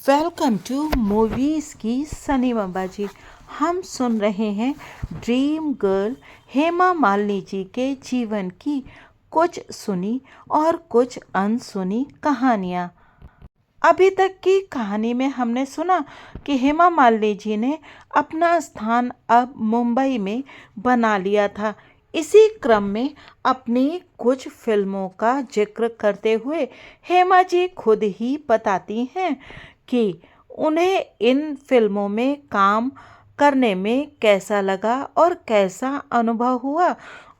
Welcome to movies की सिनेमाबाजी। हम सुन रहे हैं ड्रीम गर्ल हेमा मालिनी जी के जीवन की कुछ सुनी और कुछ अनसुनी कहानियाँ। अभी तक की कहानी में हमने सुना कि हेमा मालिनी जी ने अपना स्थान अब मुंबई में बना लिया था। इसी क्रम में अपनी कुछ फिल्मों का जिक्र करते हुए हेमा जी खुद ही बताती हैं कि उन्हें इन फिल्मों में काम करने में कैसा लगा और कैसा अनुभव हुआ,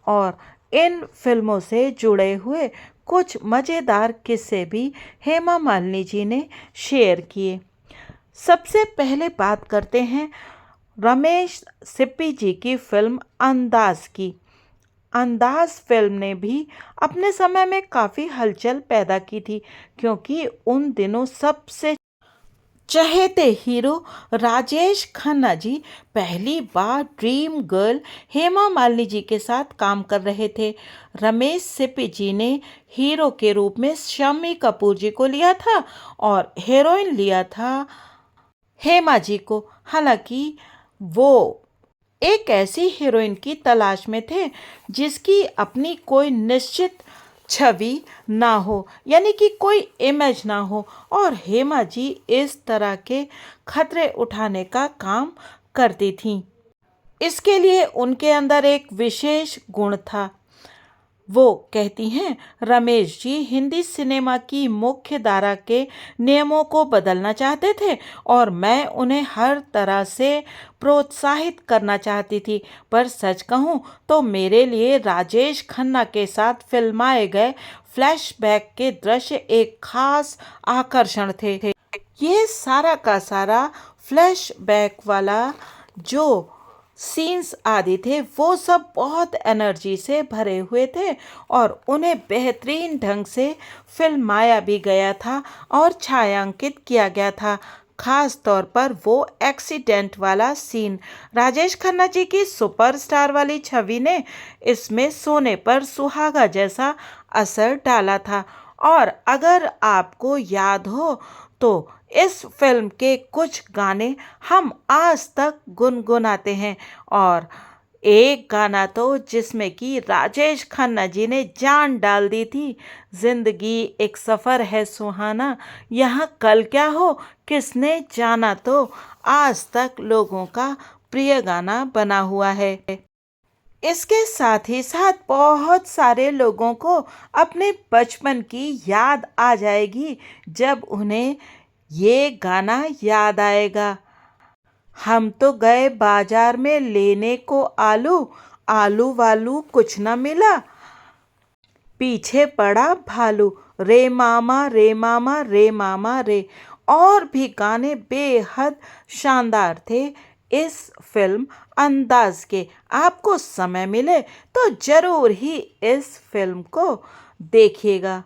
और इन फिल्मों से जुड़े हुए कुछ मज़ेदार किस्से भी हेमा मालिनी जी ने शेयर किए। सबसे पहले बात करते हैं रमेश सिप्पी जी की फिल्म अंदाज की। अंदाज फिल्म ने भी अपने समय में काफ़ी हलचल पैदा की थी, क्योंकि उन दिनों सबसे चहेते हीरो राजेश खन्ना जी पहली बार ड्रीम गर्ल हेमा मालिनी जी के साथ काम कर रहे थे। रमेश सिप्पी जी ने हीरो के रूप में शम्मी कपूर जी को लिया था और हीरोइन लिया था हेमा जी को। हालांकि वो एक ऐसी हीरोइन की तलाश में थे जिसकी अपनी कोई निश्चित छवि ना हो, यानी कि कोई इमेज ना हो, और हेमा जी इस तरह के खतरे उठाने का काम करती थीं। इसके लिए उनके अंदर एक विशेष गुण था। वो कहती हैं, रमेश जी हिंदी सिनेमा की मुख्य धारा के नियमों को बदलना चाहते थे और मैं उन्हें हर तरह से प्रोत्साहित करना चाहती थी। पर सच कहूँ तो मेरे लिए राजेश खन्ना के साथ फिल्माए गए फ्लैशबैक के दृश्य एक खास आकर्षण थे। ये सारा का सारा फ्लैशबैक वाला जो सीन्स आदि थे वो सब बहुत एनर्जी से भरे हुए थे और उन्हें बेहतरीन ढंग से फिल्माया भी गया था और छायांकित किया गया था। खास तौर पर वो एक्सीडेंट वाला सीन, राजेश खन्ना जी की सुपरस्टार वाली छवि ने इसमें सोने पर सुहागा जैसा असर डाला था। और अगर आपको याद हो तो इस फिल्म के कुछ गाने हम आज तक गुनगुनाते हैं, और एक गाना तो जिसमें कि राजेश खन्ना जी ने जान डाल दी थी, जिंदगी एक सफ़र है सुहाना, यहाँ कल क्या हो किसने जाना, तो आज तक लोगों का प्रिय गाना बना हुआ है। इसके साथ ही साथ बहुत सारे लोगों को अपने बचपन की याद आ जाएगी जब उन्हें ये गाना याद आएगा। हम तो गए बाजार में लेने को आलू, आलू वालू कुछ न मिला, पीछे पड़ा भालू, रे मामा रे मामा रे मामा रे। और भी गाने बेहद शानदार थे इस फिल्म अंदाज के। आपको समय मिले तो जरूर ही इस फिल्म को देखिएगा।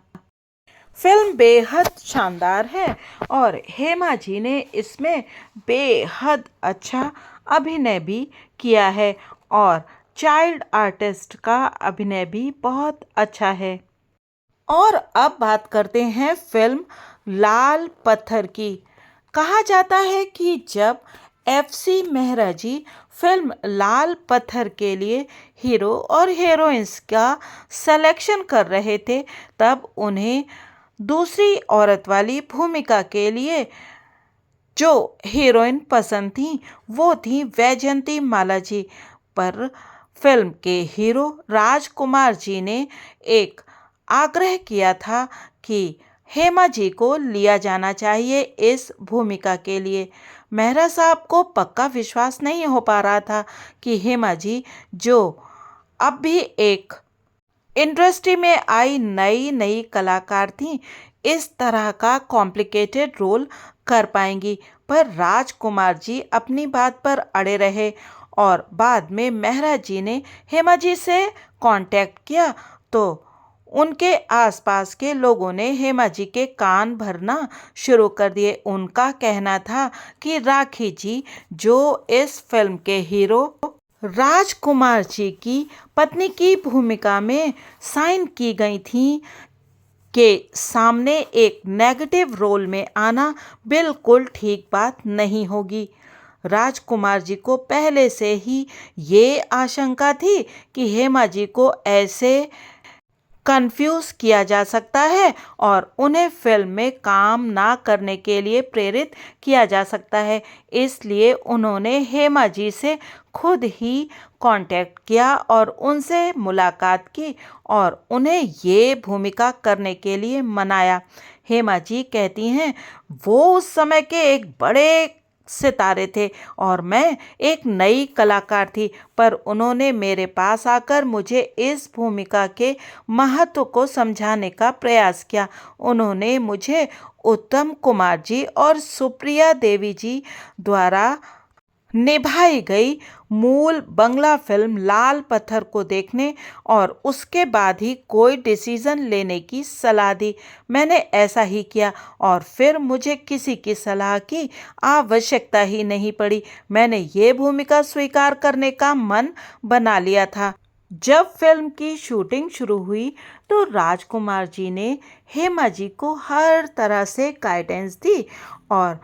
फिल्म बेहद शानदार है और हेमा जी ने इसमें बेहद अच्छा अभिनय भी किया है और चाइल्ड आर्टिस्ट का अभिनय भी बहुत अच्छा है। और अब बात करते हैं फिल्म लाल पत्थर की। कहा जाता है कि जब FC मेहरा जी फिल्म लाल पत्थर के लिए हीरो और हीरोइंस का सिलेक्शन कर रहे थे, तब उन्हें दूसरी औरत वाली भूमिका के लिए जो हीरोइन पसंद थी वो थी वैजयंती माला जी। पर फिल्म के हीरो राजकुमार जी ने एक आग्रह किया था कि हेमा जी को लिया जाना चाहिए इस भूमिका के लिए। मेहरा साहब को पक्का विश्वास नहीं हो पा रहा था कि हेमा जी, जो अब भी एक इंडस्ट्री में आई नई नई कलाकार थी, इस तरह का कॉम्प्लिकेटेड रोल कर पाएंगी। पर राजकुमार जी अपनी बात पर अड़े रहे और बाद में मेहरा जी ने हेमा जी से कांटेक्ट किया तो उनके आसपास के लोगों ने हेमा जी के कान भरना शुरू कर दिए। उनका कहना था कि राखी जी, जो इस फिल्म के हीरो राजकुमार जी की पत्नी की भूमिका में साइन की गई थी, के सामने एक नेगेटिव रोल में आना बिल्कुल ठीक बात नहीं होगी। राजकुमार जी को पहले से ही ये आशंका थी कि हेमा जी को ऐसे कंफ्यूज किया जा सकता है और उन्हें फिल्म में काम ना करने के लिए प्रेरित किया जा सकता है। इसलिए उन्होंने हेमा जी से खुद ही कांटेक्ट किया और उनसे मुलाकात की और उन्हें ये भूमिका करने के लिए मनाया। हेमा जी कहती हैं, वो उस समय के एक बड़े सितारे थे और मैं एक नई कलाकार थी, पर उन्होंने मेरे पास आकर मुझे इस भूमिका के महत्व को समझाने का प्रयास किया। उन्होंने मुझे उत्तम कुमार जी और सुप्रिया देवी जी द्वारा निभाई गई मूल बंगला फिल्म लाल पत्थर को देखने और उसके बाद ही कोई डिसीजन लेने की सलाह दी। मैंने ऐसा ही किया और फिर मुझे किसी की सलाह की आवश्यकता ही नहीं पड़ी। मैंने ये भूमिका स्वीकार करने का मन बना लिया था। जब फिल्म की शूटिंग शुरू हुई तो राजकुमार जी ने हेमा जी को हर तरह से गाइडेंस दी और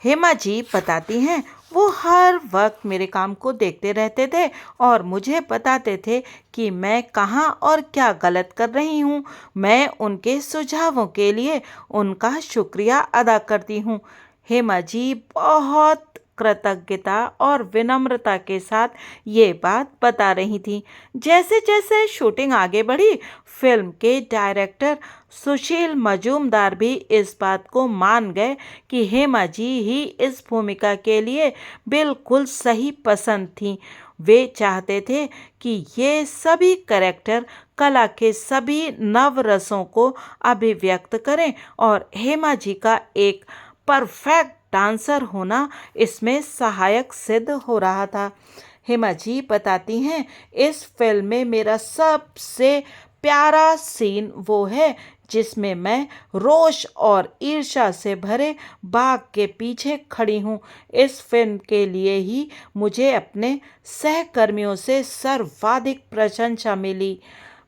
हेमा जी बताती हैं, वो हर वक्त मेरे काम को देखते रहते थे और मुझे बताते थे कि मैं कहाँ और क्या गलत कर रही हूँ। मैं उनके सुझावों के लिए उनका शुक्रिया अदा करती हूँ। हेमा जी बहुत कृतज्ञता और विनम्रता के साथ ये बात बता रही थी। जैसे जैसे शूटिंग आगे बढ़ी, फिल्म के डायरेक्टर सुशील मजूमदार भी इस बात को मान गए कि हेमा जी ही इस भूमिका के लिए बिल्कुल सही पसंद थी। वे चाहते थे कि ये सभी कैरेक्टर कला के सभी नव रसों को अभिव्यक्त करें और हेमा जी का एक परफेक्ट डांसर होना इसमें सहायक सिद्ध हो रहा था। हेमा जी बताती हैं, इस फिल्म में मेरा सबसे प्यारा सीन वो है जिसमें मैं रोष और ईर्ष्या से भरे बाघ के पीछे खड़ी हूँ। इस फिल्म के लिए ही मुझे अपने सहकर्मियों से सर्वाधिक प्रशंसा मिली।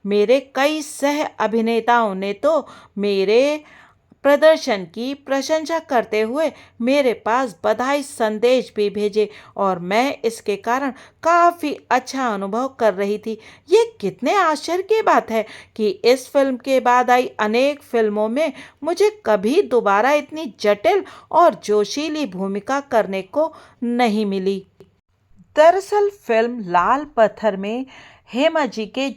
मेरे कई सह अभिनेताओं ने तो मेरे प्रदर्शन की प्रशंसा करते हुए मेरे पास बधाई संदेश भी भेजे और मैं इसके कारण काफ़ी अच्छा अनुभव कर रही थी। ये कितने आश्चर्य की बात है कि इस फिल्म के बाद आई अनेक फिल्मों में मुझे कभी दोबारा इतनी जटिल और जोशीली भूमिका करने को नहीं मिली। दरअसल फिल्म लाल पत्थर में हेमा जी के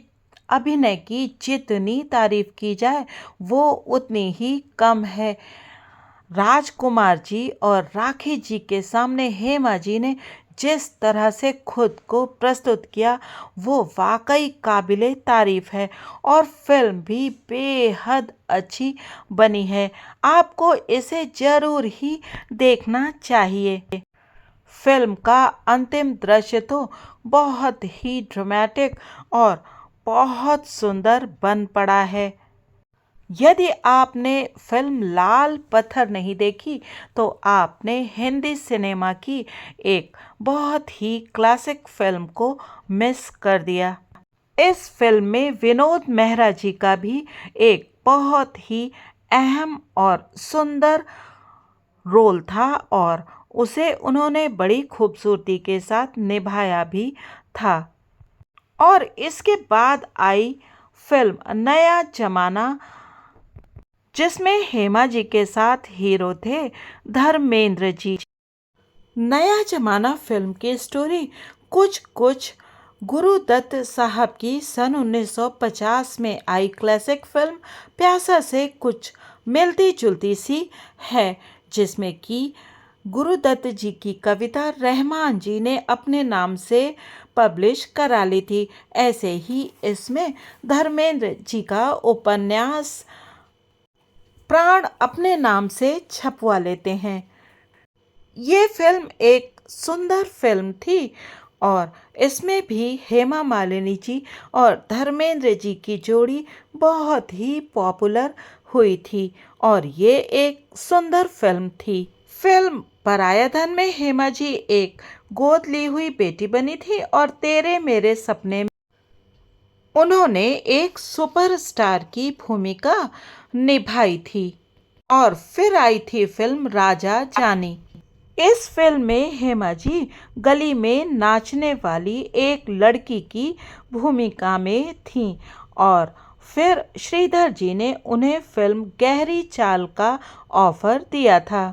अभिनय की जितनी तारीफ की जाए वो उतनी ही कम है। राजकुमार जी और राखी जी के सामने हेमा जी ने जिस तरह से खुद को प्रस्तुत किया वो वाकई काबिले तारीफ है और फिल्म भी बेहद अच्छी बनी है। आपको इसे जरूर ही देखना चाहिए। फिल्म का अंतिम दृश्य तो बहुत ही ड्रामेटिक और बहुत सुंदर बन पड़ा है। यदि आपने फिल्म लाल पत्थर नहीं देखी तो आपने हिंदी सिनेमा की एक बहुत ही क्लासिक फिल्म को मिस कर दिया। इस फिल्म में विनोद मेहरा जी का भी एक बहुत ही अहम और सुंदर रोल था और उसे उन्होंने बड़ी खूबसूरती के साथ निभाया भी था। और इसके बाद आई फिल्म नया जमाना जिसमें हेमा जी के साथ हीरो थे धर्मेंद्र जी। नया जमाना फिल्म की स्टोरी कुछ कुछ गुरुदत्त साहब की सन 1950 में आई क्लासिक फिल्म प्यासा से कुछ मिलती जुलती सी है, जिसमें कि गुरुदत्त जी की कविता रहमान जी ने अपने नाम से पब्लिश करा ली थी। ऐसे ही इसमें धर्मेंद्र जी का उपन्यास प्राण अपने नाम से छपवा लेते हैं। ये फिल्म एक सुंदर फिल्म थी और इसमें भी हेमा मालिनी जी और धर्मेंद्र जी की जोड़ी बहुत ही पॉपुलर हुई थी और ये एक सुंदर फिल्म थी। फिल्म पराया धन में हेमा जी एक गोद ली हुई बेटी बनी थी और तेरे मेरे सपने उन्होंने एक सुपरस्टार की भूमिका निभाई थी और फिर आई थी फिल्म राजा जानी। इस फिल्म में हेमा जी गली में नाचने वाली एक लड़की की भूमिका में थीं और फिर श्रीधर जी ने उन्हें फिल्म गहरी चाल का ऑफर दिया था।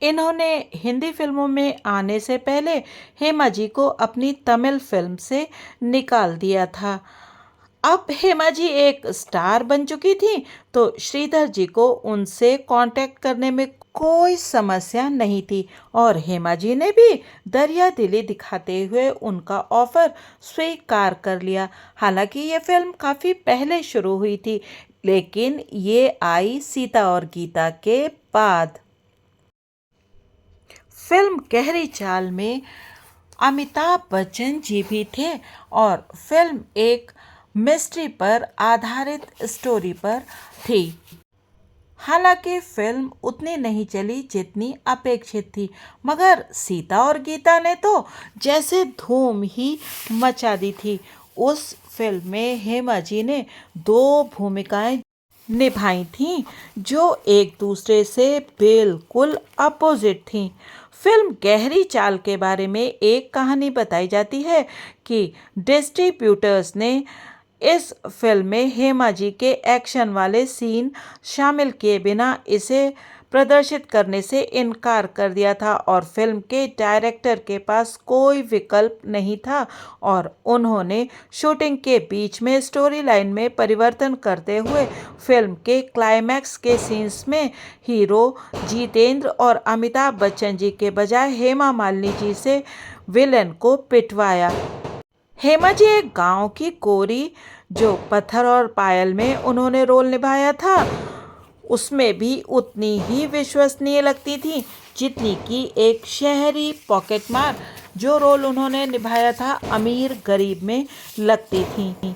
इन्होंने हिंदी फिल्मों में आने से पहले हेमा जी को अपनी तमिल फिल्म से निकाल दिया था। अब हेमा जी एक स्टार बन चुकी थी तो श्रीधर जी को उनसे कांटेक्ट करने में कोई समस्या नहीं थी और हेमा जी ने भी दरिया दिली दिखाते हुए उनका ऑफर स्वीकार कर लिया। हालांकि ये फिल्म काफ़ी पहले शुरू हुई थी लेकिन ये आई सीता और गीता के बाद। फिल्म गहरी चाल में अमिताभ बच्चन जी भी थे और फिल्म एक मिस्ट्री पर आधारित स्टोरी पर थी। हालांकि फिल्म उतनी नहीं चली जितनी अपेक्षित थी, मगर सीता और गीता ने तो जैसे धूम ही मचा दी थी। उस फिल्म में हेमा जी ने दो भूमिकाएं निभाई थीं जो एक दूसरे से बिल्कुल अपोजिट थीं। फिल्म गहरी चाल के बारे में एक कहानी बताई जाती है कि डिस्ट्रीब्यूटर्स ने इस फिल्म में हेमा जी के एक्शन वाले सीन शामिल किए बिना इसे प्रदर्शित करने से इनकार कर दिया था और फिल्म के डायरेक्टर के पास कोई विकल्प नहीं था और उन्होंने शूटिंग के बीच में स्टोरी लाइन में परिवर्तन करते हुए फिल्म के क्लाइमैक्स के सीन्स में हीरो जितेंद्र और अमिताभ बच्चन जी के बजाय हेमा मालिनी जी से विलेन को पिटवाया। हेमा जी एक गांव की कोरी जो पत्थर और पायल में उन्होंने रोल निभाया था उसमें भी उतनी ही विश्वसनीय लगती थी जितनी कि एक शहरी पॉकेटमार जो रोल उन्होंने निभाया था अमीर गरीब में लगती थी।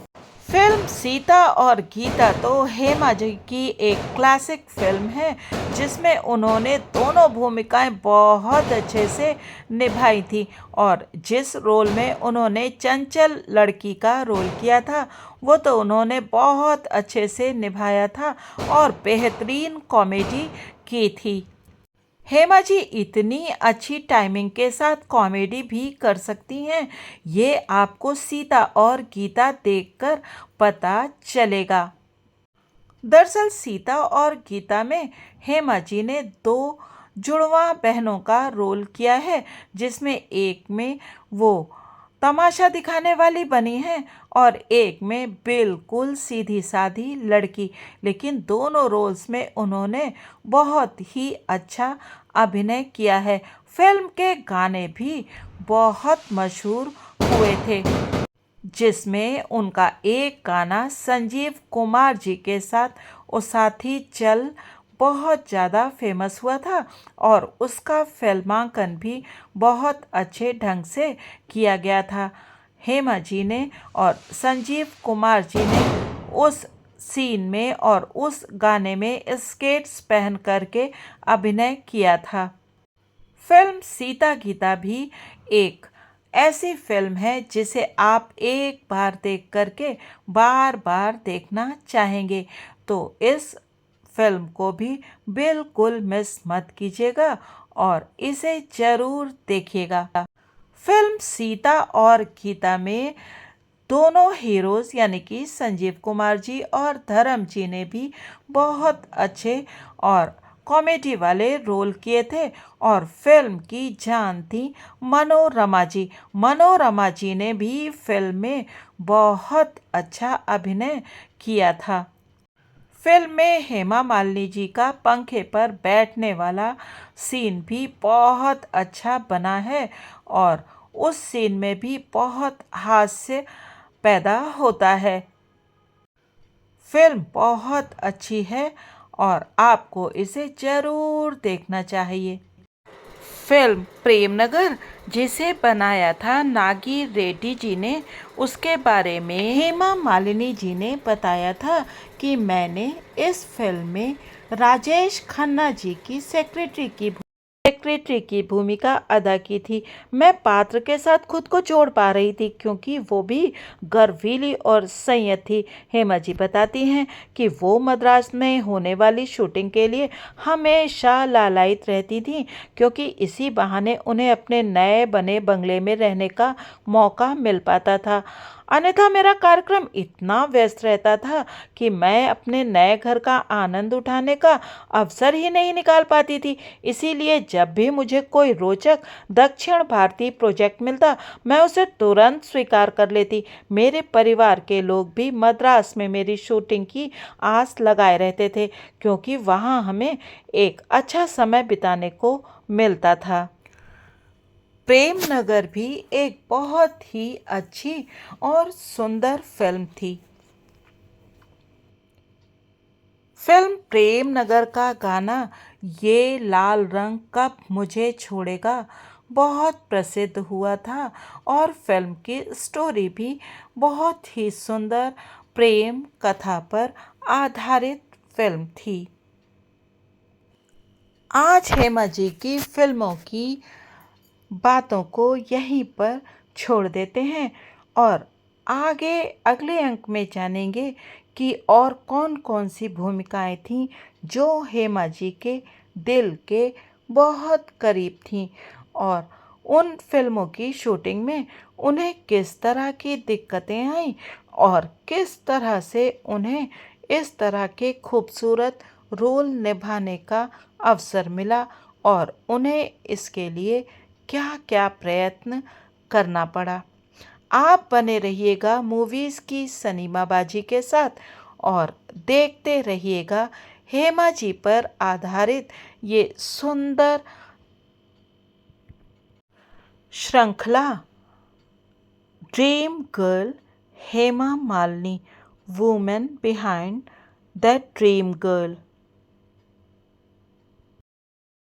फिल्म सीता और गीता तो हेमा जी की एक क्लासिक फिल्म है जिसमें उन्होंने दोनों भूमिकाएं बहुत अच्छे से निभाई थी और जिस रोल में उन्होंने चंचल लड़की का रोल किया था वो तो उन्होंने बहुत अच्छे से निभाया था और बेहतरीन कॉमेडी की थी। हेमा जी इतनी अच्छी टाइमिंग के साथ कॉमेडी भी कर सकती हैं, ये आपको सीता और गीता देखकर पता चलेगा। दरअसल सीता और गीता में हेमा जी ने दो जुड़वा बहनों का रोल किया है जिसमें एक में वो तमाशा दिखाने वाली बनी है और एक में बिल्कुल सीधी सादी लड़की, लेकिन दोनों रोल्स में उन्होंने बहुत ही अच्छा अभिनय किया है। फिल्म के गाने भी बहुत मशहूर हुए थे जिसमें उनका एक गाना संजीव कुमार जी के साथ ओ साथी चल बहुत ज़्यादा फेमस हुआ था और उसका फिल्मांकन भी बहुत अच्छे ढंग से किया गया था। हेमा जी ने और संजीव कुमार जी ने उस सीन में और उस गाने में स्केट्स पहन करके अभिनय किया था। फिल्म सीता गीता भी एक ऐसी फिल्म है जिसे आप एक बार देख करके बार बार देखना चाहेंगे, तो इस फिल्म को भी बिल्कुल मिस मत कीजिएगा और इसे ज़रूर देखिएगा। फिल्म सीता और गीता में दोनों हीरोज यानी कि संजीव कुमार जी और धर्म जी ने भी बहुत अच्छे और कॉमेडी वाले रोल किए थे और फिल्म की जान थी मनोरमा जी। मनोरमा जी ने भी फिल्म में बहुत अच्छा अभिनय किया था। फिल्म में हेमा मालिनी जी का पंखे पर बैठने वाला सीन भी बहुत अच्छा बना है और उस सीन में भी बहुत हास्य पैदा होता है। फिल्म बहुत अच्छी है और आपको इसे ज़रूर देखना चाहिए। फिल्म प्रेमनगर जिसे बनाया था नागी रेड्डी जी ने, उसके बारे में हेमा मालिनी जी ने बताया था कि मैंने इस फिल्म में राजेश खन्ना जी की सेक्रेटरी सेक्रेटरी की भूमिका अदा की थी। मैं पात्र के साथ खुद को जोड़ पा रही थी क्योंकि वो भी गर्वीली और संयत थी। हेमा जी बताती हैं कि वो मद्रास में होने वाली शूटिंग के लिए हमेशा लालायित रहती थी क्योंकि इसी बहाने उन्हें अपने नए बने बंगले में रहने का मौका मिल पाता था। अन्यथा मेरा कार्यक्रम इतना व्यस्त रहता था कि मैं अपने नए घर का आनंद उठाने का अवसर ही नहीं निकाल पाती थी। इसीलिए जब भी मुझे कोई रोचक दक्षिण भारतीय प्रोजेक्ट मिलता, मैं उसे तुरंत स्वीकार कर लेती। मेरे परिवार के लोग भी मद्रास में मेरी शूटिंग की आस लगाए रहते थे क्योंकि वहाँ हमें एक अच्छा समय बिताने को मिलता था। प्रेम नगर भी एक बहुत ही अच्छी और सुंदर फिल्म थी। फिल्म प्रेम नगर का गाना ये लाल रंग कब मुझे छोड़ेगा बहुत प्रसिद्ध हुआ था और फिल्म की स्टोरी भी बहुत ही सुंदर प्रेम कथा पर आधारित फिल्म थी। आज हेमा जी की फिल्मों की बातों को यहीं पर छोड़ देते हैं और आगे अगले अंक में जानेंगे कि और कौन कौन सी भूमिकाएं थीं जो हेमा जी के दिल के बहुत करीब थीं और उन फिल्मों की शूटिंग में उन्हें किस तरह की दिक्कतें आईं और किस तरह से उन्हें इस तरह के खूबसूरत रोल निभाने का अवसर मिला और उन्हें इसके लिए क्या क्या प्रयत्न करना पड़ा। आप बने रहिएगा मूवीज़ की सनीमाबाजी के साथ और देखते रहिएगा हेमा जी पर आधारित ये सुंदर श्रृंखला dream girl Hema Malini, women behind the dream girl.